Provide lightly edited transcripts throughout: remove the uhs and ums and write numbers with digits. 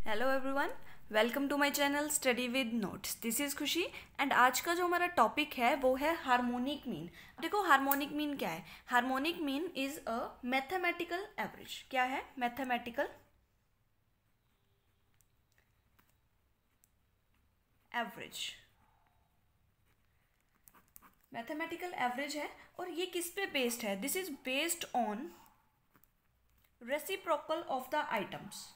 Hello everyone, welcome to my channel study with notes. This is Khushi and आज का जो हमारा टॉपिक है वो है हार्मोनिक मीन। देखो हार्मोनिक मीन क्या है। Harmonic mean is a mathematical average. क्या है? Mathematical average. मैथमेटिकल एवरेज है और ये किस पे बेस्ड है? This is based on reciprocal of the items.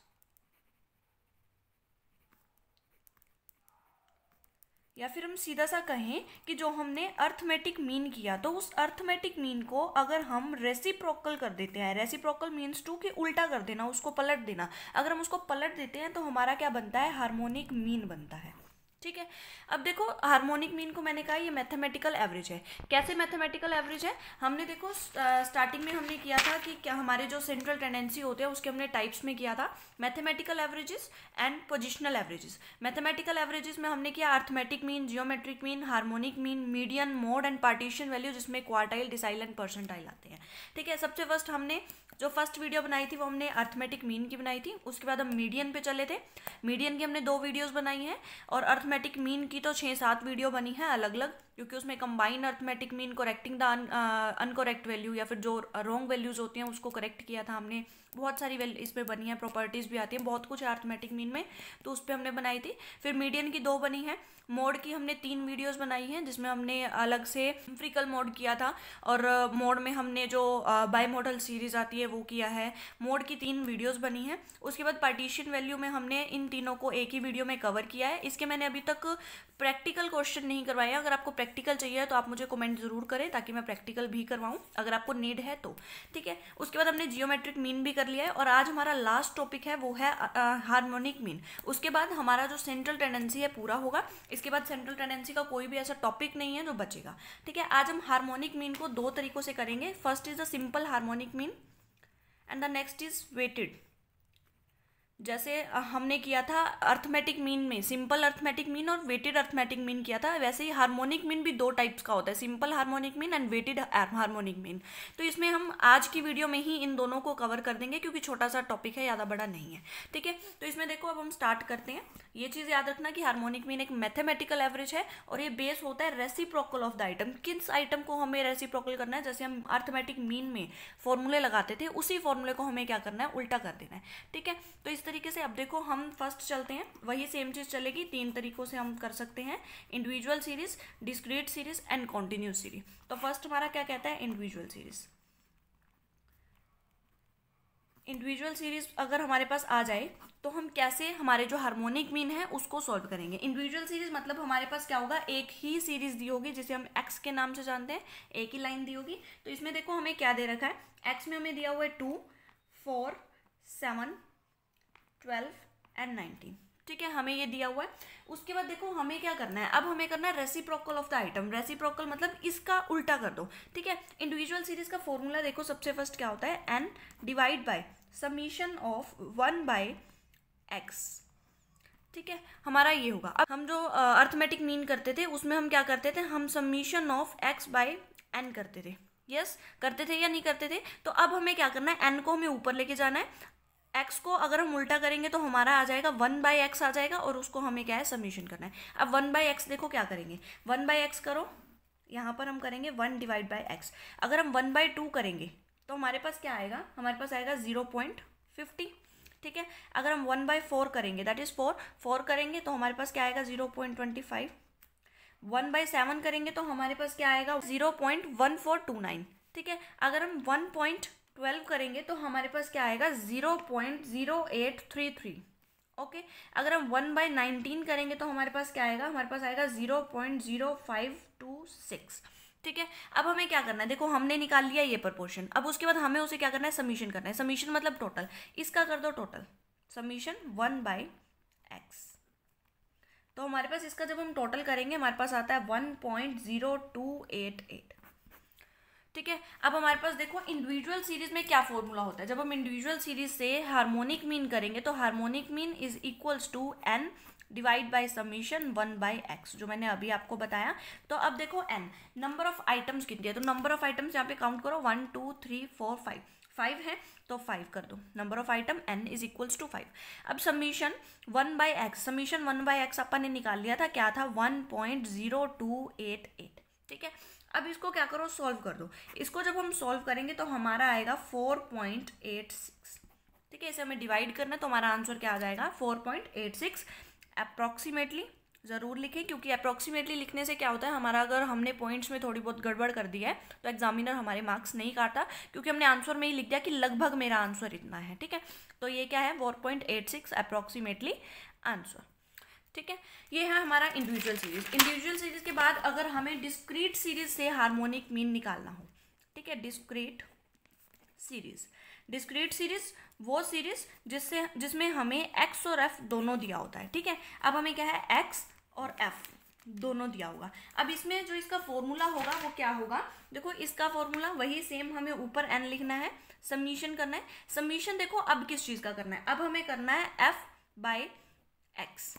या फिर हम सीधा सा कहें कि जो हमने अर्थमेटिक मीन किया तो उस अर्थमेटिक मीन को अगर हम रेसिप्रोकल कर देते हैं, रेसिप्रोकल मीन्स टू कि उल्टा कर देना, उसको पलट देना। अगर हम उसको पलट देते हैं तो हमारा क्या बनता है? हार्मोनिक मीन बनता है। ठीक है। अब देखो हार्मोनिक मीन को मैंने कहा ये मैथमेटिकल एवरेज है। कैसे मैथमेटिकल एवरेज है? हमने देखो स्टार्टिंग में हमने किया था कि क्या हमारे जो सेंट्रल टेंडेंसी होते हैं उसके हमने टाइप्स में किया था mathematical averages and positional averages. Mathematical averages में हमने किया arithmetic mean, geometric mean, harmonic mean, median, mode and partition value, जिसमें क्वार्टाइल, डिसाइल एंड परसेंटाइल आते हैं। ठीक है। सबसे फर्स्ट हमने जो फर्स्ट वीडियो बनाई थी वो हमने अर्थमेटिक मीन की बनाई थी। उसके बाद हम मीडियन पे चले थे। मीडियन की हमने 2 वीडियोस बनाई हैं और अर्थमेटिक मीन की तो 6-7 वीडियो बनी है अलग अलग, क्योंकि उसमें combine arithmetic mean, correcting the uncorrect value या फिर जो रॉन्ग वैल्यूज होती हैं उसको करेक्ट किया था हमने। बहुत सारी इसमें बनी है, प्रॉपर्टीज भी आती हैं, बहुत कुछ है अर्थमेटिक मीन में, तो उस पर हमने बनाई थी। फिर मीडियन की 2 बनी है। मोड की हमने 3 वीडियोस बनाई हैं जिसमें हमने अलग से एम्पिरिकल मोड किया था और मोड में हमने जो बाई मॉडल सीरीज आती है वो किया है। मोड की 3 वीडियोस बनी हैं। उसके बाद पार्टीशन वैल्यू में हमने इन तीनों को एक ही वीडियो में कवर किया है। इसके मैंने अभी तक प्रैक्टिकल क्वेश्चन नहीं करवाया। अगर आपको प्रैक्टिकल चाहिए तो आप मुझे कमेंट जरूर करें ताकि मैं प्रैक्टिकल भी करवाऊं अगर आपको नीड है तो। ठीक है। उसके बाद हमने जियोमेट्रिक मीन भी कर लिया है और आज हमारा लास्ट टॉपिक है वो है हार्मोनिक मीन। उसके बाद हमारा जो सेंट्रल टेंडेंसी है पूरा होगा। इसके बाद सेंट्रल टेंडेंसी का कोई भी ऐसा टॉपिक नहीं है जो बचेगा। ठीक है। आज हम हार्मोनिक मीन को 2 तरीकों से करेंगे। First is the simple harmonic mean and the next is weighted. जैसे हमने किया था अर्थमेटिक मीन में सिंपल अर्थमेटिक मीन और वेटेड अर्थमेटिक मीन किया था, वैसे ही हार्मोनिक मीन भी 2 टाइप्स का होता है, simple harmonic mean and weighted harmonic mean. तो इसमें हम आज की वीडियो में ही इन दोनों को कवर कर देंगे क्योंकि छोटा सा टॉपिक है, ज़्यादा बड़ा नहीं है। ठीक है। तो इसमें देखो अब हम स्टार्ट करते हैं। ये चीज़ याद रखना कि हार्मोनिक मीन एक मैथमेटिकल एवरेज है और ये बेस होता है रेसिप्रोकल ऑफ द आइटम। किस आइटम को हमें रेसिप्रोकल करना है? जैसे हम अर्थमेटिक मीन में फॉर्मूले लगाते थे उसी फॉर्मूले को हमें क्या करना है? उल्टा कर देना है। ठीक है। तो इस तरीके से अब देखो हम फर्स्ट चलते हैं, वही सेम चीज चलेगी। 3 तरीकों से हम कर सकते हैं, individual series, discrete series and continuous series. तो फर्स्ट हमारा क्या कहता है? Individual series. इंडिविजुअल सीरीज अगर हमारे पास आ जाए तो हम कैसे हमारे जो हार्मोनिक मीन है उसको सॉल्व करेंगे। इंडिविजुअल सीरीज मतलब हमारे पास क्या होगा? एक ही सीरीज दी होगी जिसे हम एक्स के नाम से जानते हैं, एक ही लाइन दी होगी। तो इसमें देखो हमें क्या दे रखा है? एक्स में हमें दिया हुआ है 2, 4, 7, 12 एंड 19। ठीक है। हमें ये दिया हुआ है। उसके बाद देखो हमें क्या करना है? अब हमें करना है reciprocal of the item. Reciprocal मतलब इसका उल्टा कर दो। ठीक है। इंडिविजुअल सीरीज का फॉर्मूला देखो सबसे फर्स्ट क्या होता है? N divide by summation of 1 by x. ठीक है। हमारा ये होगा। अब हम जो अर्थमेटिक मीन करते थे उसमें हम क्या करते थे? हम summation of x by n करते थे। यस करते थे या नहीं करते थे? तो अब हमें क्या करना है? एन को हमें ऊपर लेके जाना है। एक्स को अगर हम उल्टा करेंगे तो हमारा आ जाएगा 1 बाई एक्स आ जाएगा और उसको हमें क्या है? समीशन करना है। अब 1 बाई एक्स देखो क्या करेंगे? 1 बाई एक्स करो, यहाँ पर हम करेंगे 1 डिवाइड बाई एक्स। अगर हम 1 बाई 2 करेंगे तो हमारे पास क्या आएगा? हमारे पास आएगा 0.50। ठीक है। अगर हम 1 बाई 4 करेंगे दैट इज 4 करेंगे तो हमारे पास क्या आएगा? 0.25। 1 बाई 7 करेंगे तो हमारे पास क्या आएगा? 0.1429। ठीक है। अगर हम 1.12 करेंगे तो हमारे पास क्या आएगा? 0.0833। ओके। अगर हम 1 बाई 19 करेंगे तो हमारे पास क्या आएगा? हमारे पास आएगा 0.0526। ठीक है। अब हमें क्या करना है? देखो हमने निकाल लिया ये प्रपोर्शन। अब उसके बाद हमें उसे क्या करना है? समीशन करना है। समीशन मतलब टोटल। इसका कर दो टोटल, समीशन 1 बाई एक्स। तो हमारे पास इसका जब हम टोटल करेंगे हमारे पास आता है 1.0288। ठीक है। अब हमारे पास देखो इंडिविजुअल सीरीज में क्या फॉर्मूला होता है? जब हम इंडिविजुअल सीरीज से हार्मोनिक मीन करेंगे तो harmonic mean is equals to n divide by summation 1 by x, जो मैंने अभी आपको बताया। तो अब देखो एन नंबर ऑफ आइटम्स कितनी है, तो नंबर ऑफ आइटम्स यहाँ पे काउंट करो 1 2 3 4 5। 5 है तो 5 कर दो, number of item n is equals to 5। अब समीशन 1/x, समीशन 1/x अपन ने निकाल लिया था, क्या था 1.0288, ठीक है। अब इसको क्या करो, सॉल्व कर दो। इसको जब हम सॉल्व करेंगे तो हमारा आएगा 4.86, ठीक है। इसे हमें डिवाइड करना है तो हमारा आंसर क्या आ जाएगा 4.86। अप्रॉक्सीमेटली ज़रूर लिखें, क्योंकि अप्रॉक्सीमेटली लिखने से क्या होता है, हमारा अगर हमने पॉइंट्स में थोड़ी बहुत गड़बड़ कर दी है तो एग्जामिनर हमारे मार्क्स नहीं काटता, क्योंकि हमने आंसर में ही लिख दिया कि लगभग मेरा आंसर इतना है, ठीक है। तो ये क्या है 4.86 अप्रॉक्सीमेटली आंसर, ठीक है। ये है हमारा इंडिविजुअल सीरीज। इंडिविजुअल सीरीज के बाद अगर हमें डिस्क्रीट सीरीज से हार्मोनिक मीन निकालना हो, ठीक है, डिस्क्रीट सीरीज। डिस्क्रीट सीरीज वो सीरीज जिसमें हमें x और f दोनों दिया होता है, ठीक है। अब हमें क्या है x और f दोनों दिया होगा। अब इसमें जो इसका फॉर्मूला होगा वो क्या होगा, देखो इसका फॉर्मूला वही सेम, हमें ऊपर n लिखना है, समीशन करना है। समीशन देखो अब किस चीज़ का करना है, अब हमें करना है f/x,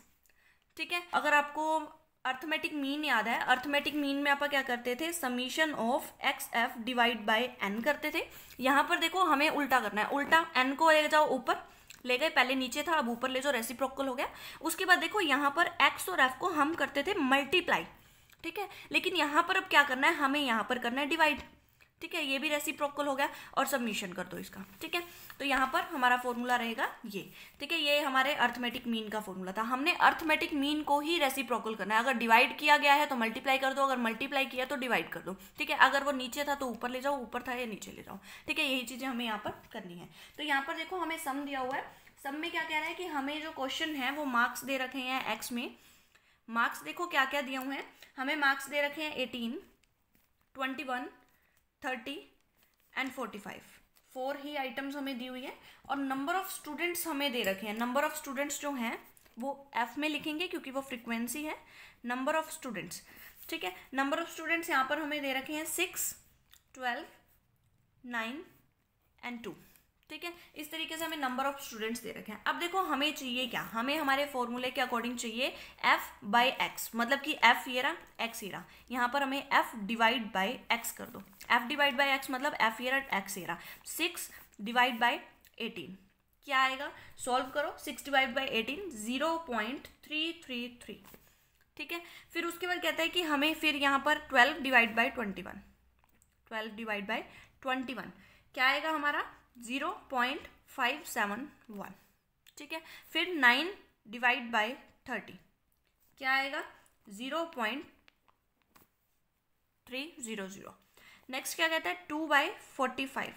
ठीक है। अगर आपको अर्थमेटिक मीन याद है, अर्थमेटिक मीन में आप क्या करते थे, summation of x f divide by n करते थे। यहाँ पर देखो हमें उल्टा करना है, उल्टा एन को ले जाओ ऊपर, ले गए, पहले नीचे था अब ऊपर ले जाओ, रेसिप्रोकल हो गया। उसके बाद देखो यहाँ पर एक्स और एफ को हम करते थे मल्टीप्लाई, ठीक है। लेकिन यहाँ पर अब क्या करना है, हमें यहाँ पर करना है डिवाइड, ठीक है। ये भी रेसिप्रोकल हो गया और सबमिशन कर दो इसका, ठीक है। तो यहाँ पर हमारा फॉर्मूला रहेगा ये, ठीक है। ये हमारे अर्थमेटिक मीन का फॉर्मूला था। हमने अर्थमेटिक मीन को ही रेसिप्रोकल करना है। अगर डिवाइड किया गया है तो मल्टीप्लाई कर दो, अगर मल्टीप्लाई किया तो डिवाइड कर दो, ठीक है। अगर वो नीचे था तो ऊपर ले जाओ, ऊपर था या नीचे ले जाओ, ठीक है। यही चीज़ें हमें यहाँ पर करनी है। तो यहाँ पर देखो हमें सम दिया हुआ है। सम में क्या कह रहा है कि हमें जो क्वेश्चन है वो मार्क्स दे रखे हैं एक्स में। मार्क्स देखो क्या क्या दिए हुए हैं, हमें मार्क्स दे रखे हैं 18, 21, 30 एंड 45, 4 ही आइटम्स हमें दी हुई है। और नंबर ऑफ स्टूडेंट्स हमें दे रखे हैं। नंबर ऑफ स्टूडेंट्स जो हैं वो एफ में लिखेंगे क्योंकि वो फ्रीक्वेंसी है। नंबर ऑफ स्टूडेंट्स, ठीक है। नंबर ऑफ स्टूडेंट्स यहाँ पर हमें दे रखे हैं 6, 12, 9 एंड 2, ठीक है। इस तरीके से हमें नंबर ऑफ स्टूडेंट्स दे रखे हैं। अब देखो हमें चाहिए क्या, हमें हमारे फॉर्मूले के अकॉर्डिंग चाहिए f/x, मतलब कि f ये रहा, x ये रहा। यहाँ पर हमें f डिवाइड बाई x कर दो। f डिवाइड बाई x मतलब f ये रहा, x ये रहा। 6 डिवाइड बाई 18 क्या आएगा, सॉल्व करो। 6 डिवाइड बाई 18 0.333, ठीक है। फिर उसके बाद कहता है कि हमें फिर यहाँ पर 12 डिवाइड बाई 21, 12 डिवाइड बाई 21 क्या आएगा हमारा 0.571, ठीक है। फिर 9 डिवाइड बाई 30 क्या आएगा 0.300। नेक्स्ट क्या कहता है 2/45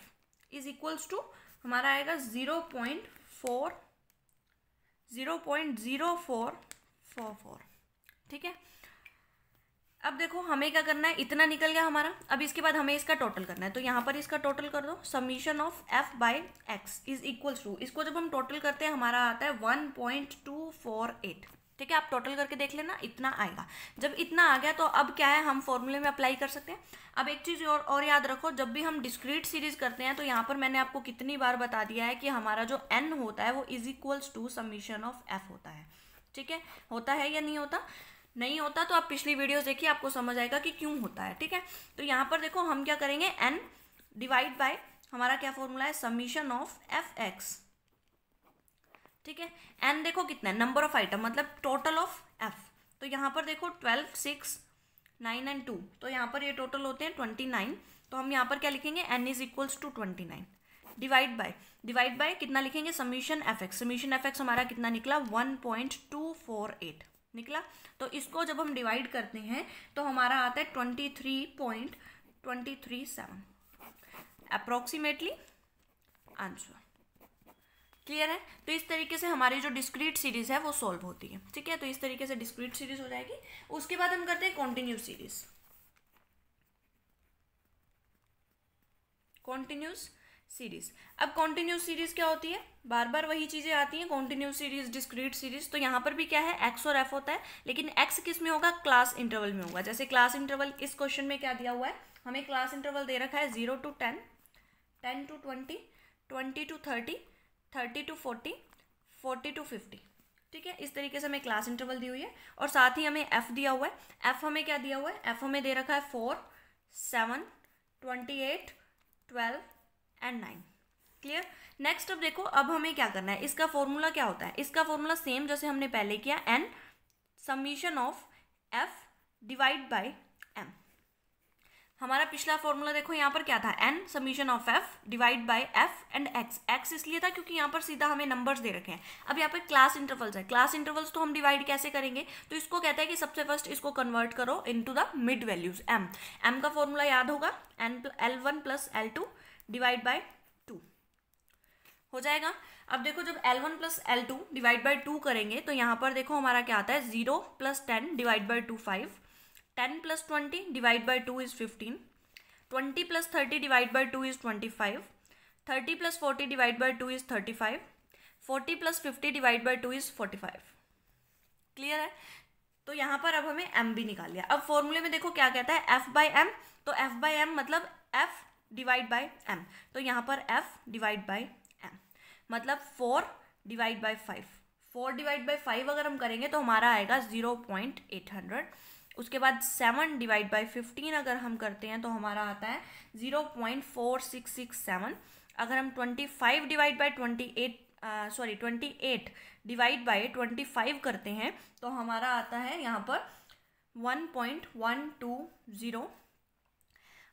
इज इक्वल्स टू हमारा आएगा 0.0444, ठीक है। अब देखो हमें क्या करना है, इतना निकल गया हमारा। अब इसके बाद हमें इसका टोटल करना है, तो यहाँ पर इसका टोटल कर दो। Summation of f/x is equals to, इसको जब हम टोटल करते हैं हमारा आता है 1.248, ठीक है। आप टोटल करके देख लेना, इतना आएगा। जब इतना आ गया तो अब क्या है, हम फॉर्मूले में अप्लाई कर सकते हैं। अब एक चीज़ और याद रखो, जब भी हम डिस्क्रीट सीरीज करते हैं तो यहाँ पर मैंने आपको कितनी बार बता दिया है कि हमारा जो n होता है वो is equals to summation of f होता है, ठीक है। होता है या नहीं होता, नहीं होता तो आप पिछली वीडियोस देखिए, आपको समझ आएगा कि क्यों होता है, ठीक है। तो यहाँ पर देखो हम क्या करेंगे, n डिवाइड बाय हमारा क्या फॉर्मूला है, समीशन ऑफ f(x), ठीक है। n देखो कितना है, नंबर ऑफ आइटम मतलब टोटल ऑफ f। तो यहाँ पर देखो 12, 6, 9 एंड 2, तो यहाँ पर ये टोटल होते हैं 29। तो हम यहाँ पर क्या लिखेंगे, n is equals to 29 divide by कितना लिखेंगे, समीशन f(x). समीशन f(x) हमारा कितना निकला 1.248 निकला। तो इसको जब हम डिवाइड करते हैं तो हमारा आता है 23.237 अप्रोक्सीमेटली आंसर। क्लियर है। तो इस तरीके से हमारी जो डिस्क्रीट सीरीज है वो सॉल्व होती है, ठीक है। तो इस तरीके से डिस्क्रीट सीरीज हो जाएगी। उसके बाद हम करते हैं कॉन्टिन्यूस सीरीज। कॉन्टिन्यूस सीरीज, अब कॉन्टिन्यूस सीरीज क्या होती है, बार बार वही चीज़ें आती हैं, कॉन्टिन्यूस सीरीज, डिस्क्रीट सीरीज। तो यहाँ पर भी क्या है, एक्स और एफ होता है, लेकिन एक्स किस में होगा, क्लास इंटरवल में होगा। जैसे क्लास इंटरवल इस क्वेश्चन में क्या दिया हुआ है, हमें क्लास इंटरवल दे रखा है 0 to 10, 10 to 20, 20 to 30, 30 to 40, 40 to 50, ठीक है। इस तरीके से हमें क्लास इंटरवल दी हुई है। और साथ ही हमें एफ दिया हुआ है। एफ हमें क्या दिया हुआ है, एफ हमें दे रखा है 4, 7, 28, 12 एंड 9, क्लियर। नेक्स्ट अब देखो, अब हमें क्या करना है, इसका फॉर्मूला क्या होता है, इसका फॉर्मूला सेम जैसे हमने पहले किया, n summation of f divide by m. हमारा पिछला फॉर्मूला देखो यहाँ पर क्या था, n summation of f divide by f and x. X इसलिए था क्योंकि यहाँ पर सीधा हमें नंबर्स दे रखे हैं। अब यहाँ पर क्लास इंटरवल्स है, क्लास इंटरवल्स तो हम डिवाइड कैसे करेंगे, तो इसको कहता है कि सबसे फर्स्ट इसको कन्वर्ट करो into the mid values m. M का फॉर्मूला याद होगा, N L1 plus L2 divide by 2 हो जाएगा। अब देखो जब L1 plus L2 divide by 2 करेंगे तो यहाँ पर देखो हमारा क्या आता है, 0 plus 10 divide by 2 5, 10 plus 20 divide by 2 is 15, 20 plus 30 divide by 2 is 25, 30 plus 40 divide by 2 is 35, 40 plus 50 divide by 2 is 45। Clear है। तो यहाँ पर अब हमें m भी निकाल लिया। अब फॉर्मूले में देखो क्या कहता है, f बाय m, तो f बाय m मतलब f डिवाइड बाय m, तो यहाँ पर f डिवाइड बाय m मतलब 4 डिवाइड बाय 5, 4 डिवाइड बाय 5 अगर हम करेंगे तो हमारा आएगा 0.800। उसके बाद 7 डिवाइड बाय 15 अगर हम करते हैं तो हमारा आता है 0.4667। अगर हम 25 डिवाइड बाय 28 डिवाइड बाय 25 करते हैं तो हमारा आता है यहाँ पर 1.120।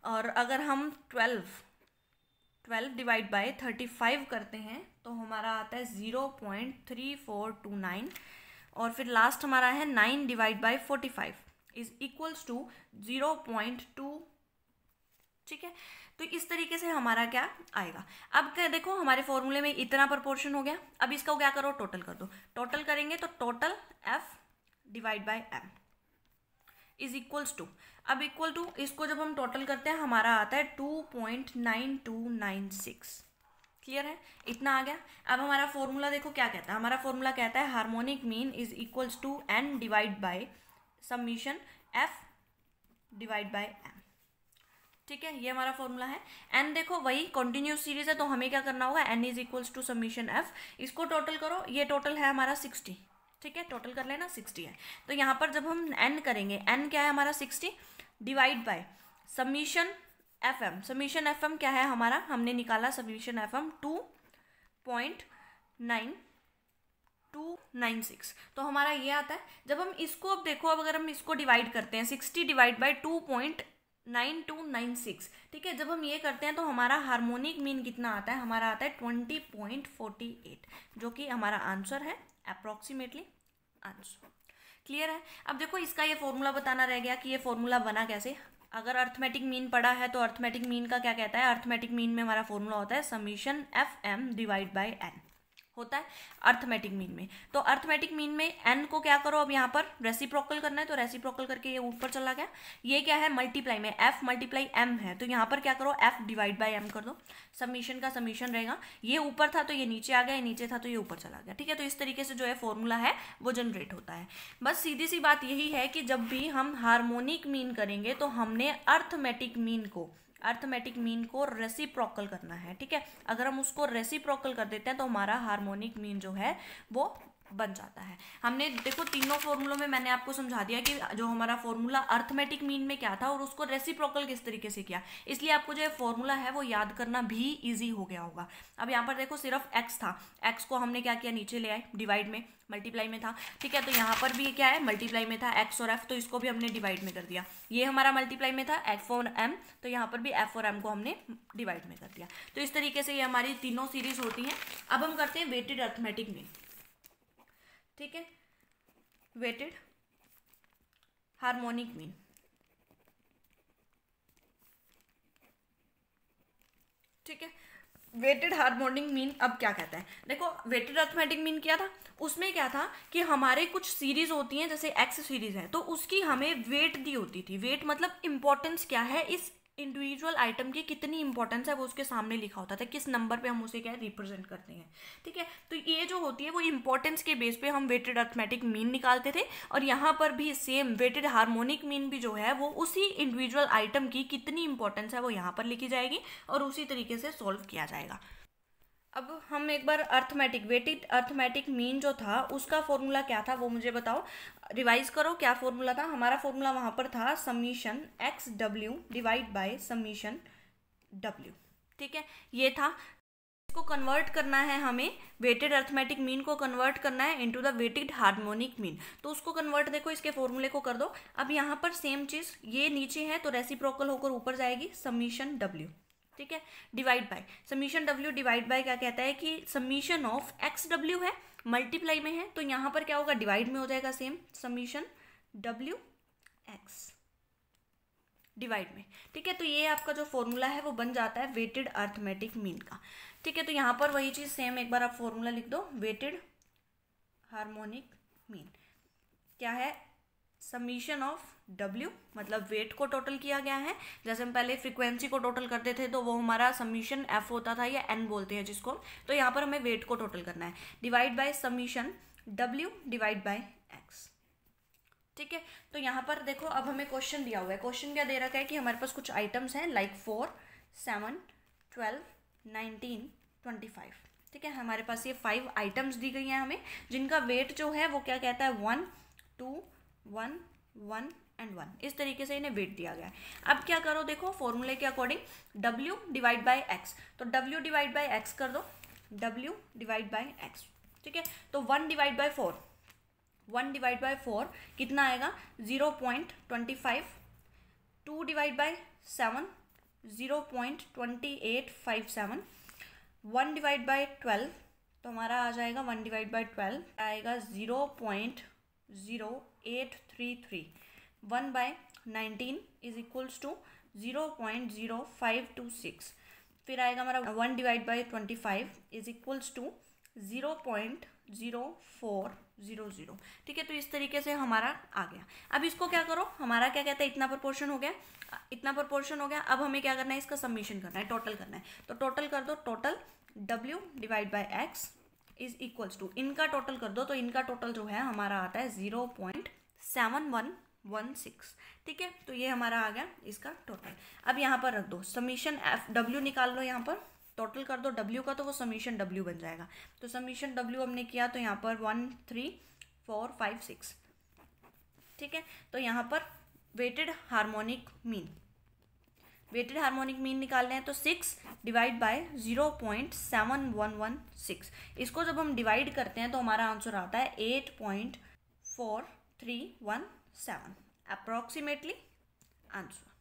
और अगर हम 12 डिवाइड बाय 35 करते हैं तो हमारा आता है 0.3429। और फिर लास्ट हमारा है 9 divide by 45 is equals to 0.2। ठीक है, तो इस तरीके से हमारा क्या आएगा। अब क्या देखो, हमारे फॉर्मूले में इतना प्रपोर्शन हो गया। अब इसका क्या करो, टोटल कर दो। टोटल करेंगे तो total f divide by m is equals to, अब इक्वल टू इसको जब हम टोटल करते हैं हमारा आता है 2.9296। क्लियर है, इतना आ गया। अब हमारा फॉर्मूला देखो क्या कहता है, हमारा फॉर्मूला कहता है harmonic mean is equals to n divide by summation f divide by m. ठीक है, ये हमारा फॉर्मूला है। एन देखो वही कंटिन्यूस सीरीज है तो हमें क्या करना होगा, n is equals to summation f, इसको टोटल करो, ये टोटल है हमारा 60। ठीक है, टोटल कर लेना 60 है। तो यहाँ पर जब हम एन करेंगे, एन क्या है हमारा 60 divide by summation f m. Summation f m क्या है हमारा, हमने निकाला समीशन एफ एम 2.9296, तो हमारा ये आता है। जब हम इसको अब देखो, अब अगर हम इसको डिवाइड करते हैं 60 डिवाइड बाई 2.9296, ठीक है, जब हम ये करते हैं तो हमारा हार्मोनिक मीन कितना आता है, हमारा आता है 20.48, जो कि हमारा आंसर है अप्रॉक्सीमेटली आंसर। क्लियर है। अब देखो इसका ये फॉर्मूला बताना रह गया कि ये फॉर्मूला बना कैसे। अगर अर्थमेटिक मीन पढ़ा है तो अर्थमेटिक मीन का क्या कहता है, अर्थमेटिक मीन में हमारा फॉर्मूला होता है summation f m divide by n होता है अर्थमेटिक मीन में। तो अर्थमेटिक मीन में एन को क्या करो, अब यहाँ पर रेसिप्रोकल करना है तो रेसिप्रोकल करके ये ऊपर चला गया। ये क्या है, मल्टीप्लाई में एफ मल्टीप्लाई एम है, तो यहाँ पर क्या करो, एफ डिवाइड बाय एम कर दो। समीशन का समीशन रहेगा, ये ऊपर था तो ये नीचे आ गया, ये नीचे था तो ये ऊपर चला गया। ठीक है, तो इस तरीके से जो है फॉर्मूला है वो जनरेट होता है। बस सीधी सी बात यही है कि जब भी हम हार्मोनिक मीन करेंगे तो हमने अर्थमेटिक मीन को रेसिप्रोकल करना है। ठीक है, अगर हम उसको रेसिप्रोकल कर देते हैं तो हमारा हार्मोनिक मीन जो है वो बन जाता है। हमने देखो तीनों फॉर्मूलों में मैंने आपको समझा दिया कि जो हमारा फॉर्मूला अर्थमेटिक मीन में क्या था और उसको रेसिप्रोकल किस तरीके से किया, इसलिए आपको जो फॉर्मूला है वो याद करना भी इजी हो गया होगा। अब यहाँ पर देखो सिर्फ एक्स था, एक्स को हमने क्या किया, नीचे ले आए, डिवाइड में मल्टीप्लाई में था। ठीक है, तो यहाँ पर भी क्या है, मल्टीप्लाई में था एक्स और एफ, तो इसको भी हमने डिवाइड में कर दिया। ये हमारा मल्टीप्लाई में था एफ और एम, तो यहाँ पर भी एफ और एम को हमने डिवाइड में कर दिया। तो इस तरीके से ये हमारी तीनों सीरीज होती हैं। अब हम करते हैं वेटेड अर्थमेटिक मीन। ठीक है, वेटेड हार्मोनिक मीन। ठीक है, वेटेड हार्मोनिक मीन अब क्या कहता है, देखो वेटेड अर्थमेटिक मीन क्या था, उसमें क्या था कि हमारे कुछ सीरीज होती हैं, जैसे एक्स सीरीज है तो उसकी हमें वेट दी होती थी। वेट मतलब इंपॉर्टेंस क्या है, इस इंडिविजुअल आइटम की कितनी इंपॉर्टेंस है वो उसके सामने लिखा होता था, किस नंबर पे हम उसे क्या रिप्रेजेंट करते हैं। ठीक है, तो ये जो होती है वो इंपॉर्टेंस के बेस पे हम वेटेड अर्थमेटिक मीन निकालते थे, और यहाँ पर भी सेम वेटेड हार्मोनिक मीन भी जो है वो उसी इंडिविजुअल आइटम की कितनी इंपॉर्टेंस है वो यहाँ पर लिखी जाएगी और उसी तरीके से सॉल्व किया जाएगा। अब हम एक बार अर्थमेटिक वेटेड अर्थमेटिक मीन जो था उसका फॉर्मूला क्या था वो मुझे बताओ, रिवाइज करो क्या फॉर्मूला था। हमारा फॉर्मूला वहाँ पर था summation X W divide by summation W. ठीक है, ये था इसको कन्वर्ट करना है हमें, वेटेड अर्थमेटिक मीन को कन्वर्ट करना है into the weighted harmonic mean. तो उसको कन्वर्ट देखो, इसके फॉर्मूले को कर दो। अब यहाँ पर सेम चीज़, ये नीचे है तो रेसिप्रोकल होकर ऊपर जाएगी, समीशन W, ठीक है, divide by summation W divide bye क्या कहता है कि समीशन ऑफ XW है, मल्टीप्लाई में है, तो यहाँ पर क्या होगा, डिवाइड में हो जाएगा same, summation W X divide में, ठीक है। तो ये आपका जो फॉर्मूला है वो बन जाता है वेटेड अर्थमेटिक मीन का, ठीक है। तो यहाँ पर वही चीज़ सेम, एक बार आप फॉर्मूला लिख दो, वेटेड हार्मोनिक मीन क्या है, समीशन ऑफ W, मतलब वेट को टोटल किया गया है। जैसे हम पहले फ्रीक्वेंसी को टोटल करते थे तो वो हमारा समीशन F होता था, या N बोलते हैं जिसको, तो यहाँ पर हमें वेट को टोटल करना है, divide by summation W divide by X, ठीक है। तो यहाँ पर देखो, अब हमें क्वेश्चन दिया हुआ है, क्वेश्चन क्या दे रखा है कि हमारे पास कुछ आइटम्स हैं लाइक 4, 7, 12, 19, 25, ठीक है। हमारे पास ये 5 आइटम्स दी गई हैं हमें, जिनका वेट जो है वो क्या कहता है, 1, 2, 1, 1 एंड 1, इस तरीके से इन्हें वेट दिया गया है। अब क्या करो, देखो फॉर्मूले के according W divide by X, तो W डिवाइड बाय X कर दो, W डिवाइड बाय X, ठीक है। तो 1 डिवाइड बाय 4, 1 डिवाइड बाय 4 कितना आएगा, 0.25, 2 डिवाइड बाय 7, 0.2857, 1 डिवाइड बाय 12, तो हमारा आ जाएगा 1 डिवाइड बाय 12 आएगा 0.0833, 1 बाय 19 इज इक्वल्स टू 0.0526, फिर आएगा हमारा 1 divide by 25 is equals to 0.0400, ठीक है। तो इस तरीके से हमारा आ गया। अब इसको क्या करो, हमारा क्या कहता है, इतना प्रोपोर्शन हो गया, इतना प्रोपोर्शन हो गया। अब हमें क्या करना है, इसका समीशन करना है, टोटल करना है। तो टोटल कर दो, total W divide by X is equals to, इनका टोटल कर दो, तो इनका टोटल जो है हमारा आता है 0.7116, ठीक है। तो ये हमारा आ गया इसका टोटल। अब यहाँ पर रख दो, समीशन W निकाल लो, यहाँ पर टोटल कर दो W का, तो वो समीशन W बन जाएगा। तो समीशन W हमने किया, तो यहाँ पर 1, 3, 4, 5, 6, ठीक है। तो यहाँ पर weighted harmonic mean, weighted harmonic mean निकालने हैं, तो 6 डिवाइड बाय 0.7116, इसको जब हम डिवाइड करते हैं तो हमारा आंसर आता है 8.4317 अप्रॉक्सीमेटली आंसर,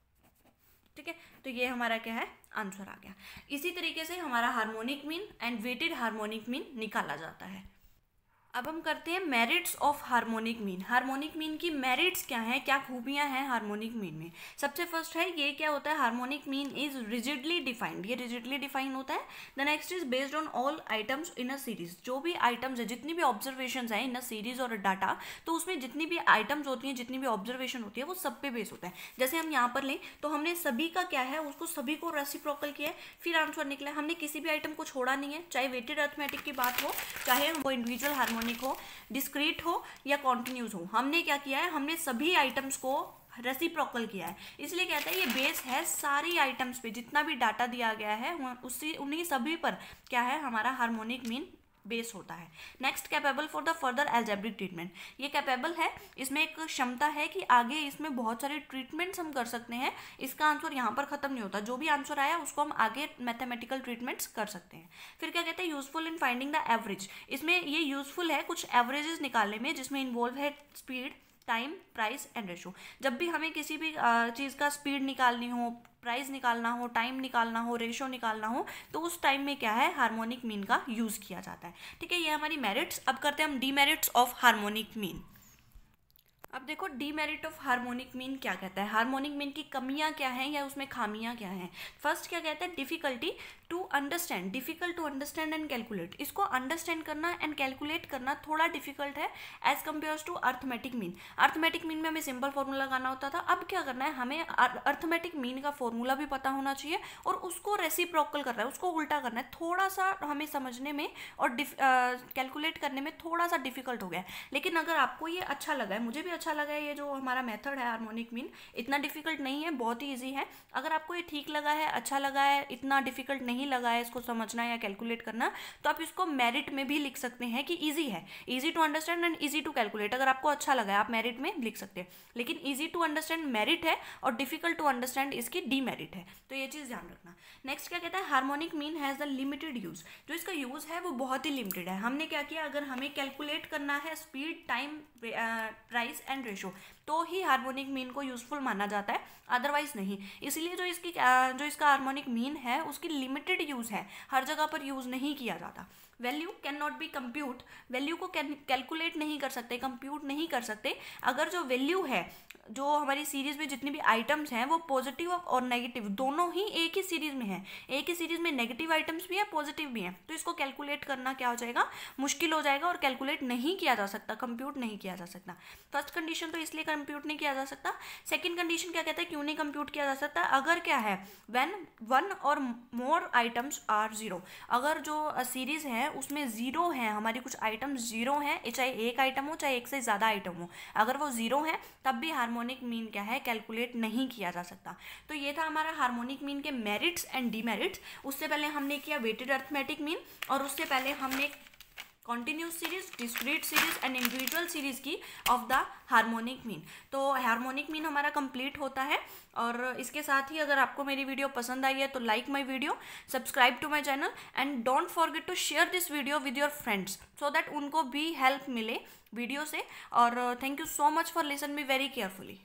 ठीक है। तो ये हमारा क्या है, आंसर आ गया। इसी तरीके से हमारा harmonic mean and weighted harmonic mean निकाला जाता है। अब हम करते हैं merits of harmonic mean. Harmonic mean की मेरिट्स क्या हैं, क्या खूबियां हैं हार्मोनिक मीन में। सबसे फर्स्ट है, ये क्या होता है, harmonic mean is rigidly defined, ये रिजिडली डिफाइन होता है। The next is based on all items in a series, जो भी आइटम्स है, जितनी भी ऑब्जर्वेशंस हैं इन अ सीरीज और डाटा, तो उसमें जितनी भी आइटम्स होती हैं, जितनी भी ऑब्जर्वेशन होती है, वो सब पे बेस होता है। जैसे हम यहाँ पर लें तो हमने सभी का क्या है, उसको सभी को रेसिप्रोकल किया है, फिर आंसर निकला। हमने किसी भी आइटम को छोड़ा नहीं है, चाहे वेटेड अर्थमेटिक की बात हो, चाहे वो इंडिविजुअल हार्मोनिक हो, डिस्क्रीट हो या कॉन्टिन्यूस हो, हमने क्या किया है, हमने सभी आइटम्स को रेसिप्रोकल किया है। इसलिए कहते हैं ये बेस है सारी आइटम्स पे, जितना भी डाटा दिया गया है उसी उन्हीं सभी पर क्या है, हमारा हार्मोनिक मीन बेस होता है। Next, capable for the further algebraic treatment, ये कैपेबल है, इसमें एक क्षमता है कि आगे इसमें बहुत सारे ट्रीटमेंट्स हम कर सकते हैं। इसका आंसर यहाँ पर खत्म नहीं होता, जो भी आंसर आया उसको हम आगे मैथमेटिकल ट्रीटमेंट्स कर सकते हैं। फिर क्या कहते हैं, useful in finding the average, इसमें ये यूजफुल है कुछ एवरेजेस निकालने में, जिसमें इन्वॉल्व है speed, time, price and ratio. जब भी हमें किसी भी चीज़ का स्पीड निकालनी हो, प्राइस निकालना हो, टाइम निकालना हो, रेशो निकालना हो, तो उस टाइम में क्या है, हार्मोनिक मीन का यूज़ किया जाता है, ठीक है। ये हमारी मेरिट्स। अब करते हैं हम डीमेरिट्स ऑफ हार्मोनिक मीन। अब देखो, डीमेरिट ऑफ हार्मोनिक मीन क्या कहता है, हार्मोनिक मीन की कमियां क्या हैं या उसमें खामियां क्या हैं। फर्स्ट क्या कहता है, difficulty to understand, difficult to understand and calculate, इसको अंडरस्टैंड करना एंड कैलकुलेट करना थोड़ा डिफिकल्ट है as compares to arithmetic mean. Arithmetic mean में हमें सिंपल फॉर्मूला लगाना होता था, अब क्या करना है, हमें अर्थमेटिक मीन का फॉर्मूला भी पता होना चाहिए और उसको रेसिप्रोकल करना है, उसको उल्टा करना है। थोड़ा सा हमें समझने में और कैलकुलेट करने में थोड़ा सा डिफिकल्ट हो गया है, लेकिन अगर आपको ये अच्छा लगा है, मुझे भी अच्छा लगा है, ये जो हमारा मेथड है हार्मोनिक मीन, इतना डिफिकल्ट नहीं है, बहुत ही ईजी है। अगर आपको ये ठीक लगा है, अच्छा लगा है, इतना डिफिकल्ट नहीं नहीं लगा है इसको समझना या कैलकुलेट करना, तो आप इसको मेरिट में भी लिख सकते हैं कि ईजी है, easy to understand and easy to calculate. अगर आपको अच्छा लगा है आप मेरिट में लिख सकते हैं, लेकिन ईजी टू अंडरस्टैंड मेरिट है और डिफिकल्ट टू अंडरस्टैंड इसकी डीमेरिट है, तो ये चीज़ ध्यान रखना। नेक्स्ट क्या कहता है, harmonic mean has the limited use. जो इसका यूज़ है वो बहुत ही लिमिटेड है। हमने क्या किया, अगर हमें कैलकुलेट करना है speed, time, price and ratio, तो ही हार्मोनिक मीन को यूजफुल माना जाता है, अदरवाइज नहीं। इसलिए जो इसका हार्मोनिक मीन है उसकी लिमिटेड यूज़ है, हर जगह पर यूज़ नहीं किया जाता। Value can not be compute, value को कैलकुलेट नहीं कर सकते, कंप्यूट नहीं कर सकते। अगर जो वैल्यू है, जो हमारी सीरीज में जितनी भी आइटम्स हैं वो पॉजिटिव और नेगेटिव दोनों ही एक ही सीरीज में है, एक ही सीरीज में नेगेटिव आइटम्स भी है, पॉजिटिव भी हैं, तो इसको कैलकुलेट करना क्या हो जाएगा, मुश्किल हो जाएगा और कैलकुलेट नहीं किया जा सकता, कंप्यूट नहीं किया जा सकता। फर्स्ट कंडीशन तो इसलिए कंप्यूट नहीं किया जा सकता। सेकेंड कंडीशन क्या कहता है, क्यों नहीं कंप्यूट किया जा सकता, अगर क्या है, व्हेन वन और मोर आइटम्स आर जीरो, अगर जो सीरीज है उसमें जीरो है, हमारी कुछ आइटम जीरो हैं, चाहे एक आइटम हो चाहे एक से ज़्यादा आइटम हो, अगर वो जीरो है तब भी हार्मोनिक मीन क्या है, कैलकुलेट नहीं किया जा सकता। तो ये था हमारा हार्मोनिक मीन के मेरिट्स एंड डीमेरिट्स। उससे पहले हमने किया वेटेड अरिथमेटिक मीन, और उससे पहले हमने continuous series, discrete series and individual series की ऑफ द हार्मोनिक मीन। तो हार्मोनिक मीन हमारा कंप्लीट होता है। और इसके साथ ही अगर आपको मेरी वीडियो पसंद आई है तो like my video, subscribe to my channel and don't forget to share this video with your friends so that उनको भी हेल्प मिले वीडियो से। और thank you so much for listen me very carefully.